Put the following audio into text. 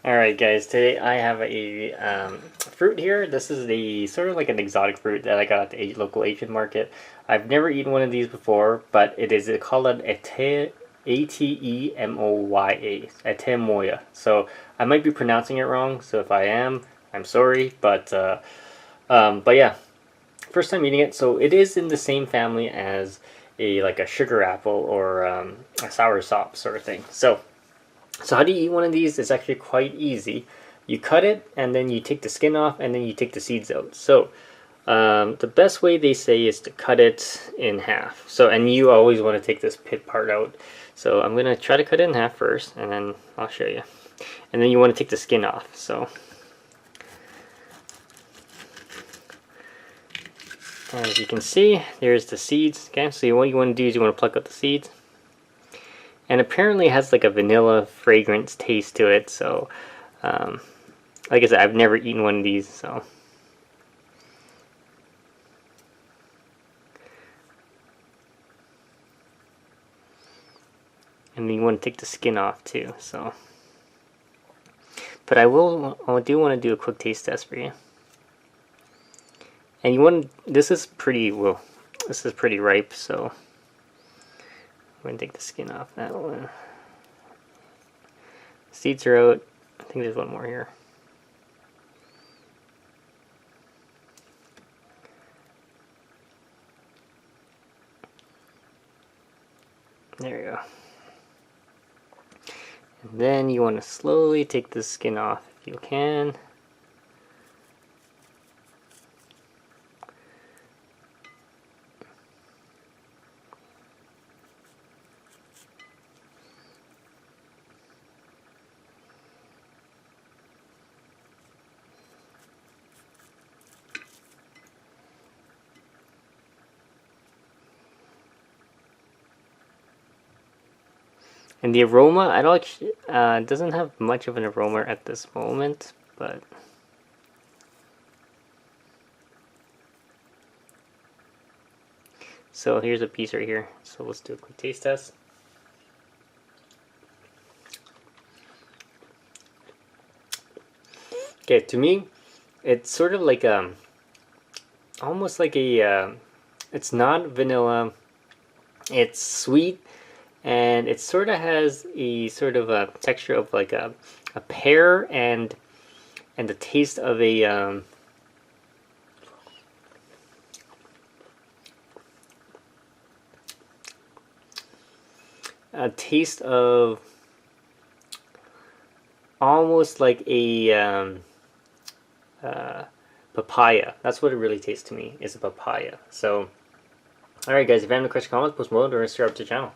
Alright guys, today I have a fruit here. This is the sort of like an exotic fruit that I got at the local Asian market. I've never eaten one of these before, but it is called an Atemoya. Atemoya. So I might be pronouncing it wrong, so if I am, I'm sorry, but yeah, first time eating it. So it is in the same family as a sugar apple or a sour sop sort of thing. So how do you eat one of these? It's actually quite easy. You cut it and then you take the skin off and then you take the seeds out. So the best way they say is to cut it in half. So and you always want to take this pit part out. So I'm gonna try to cut it in half first, and then I'll show you. And then you want to take the skin off. So as you can see, there's the seeds. Okay, so what you want to do is you want to pluck out the seeds. And apparently it has like a vanilla fragrance taste to it, so like I said, I've never eaten one of these, so and then you want to take the skin off too, so but I do want to do a quick taste test for you. And this is pretty ripe, so I'm going to take the skin off that one. Seeds are out. I think there's one more here. There you go. And then you want to slowly take the skin off if you can. And the aroma, I don't it doesn't have much of an aroma at this moment, but so here's a piece right here. So let's do a quick taste test. Okay, to me, it's sort of like almost like it's not vanilla. It's sweet, and it sort of has a sort of a texture of like a pear and the taste of a taste of almost like papaya. That's what it really tastes to me, is a papaya. So, alright guys, if you have any questions, comments, post below, or subscribe to the channel.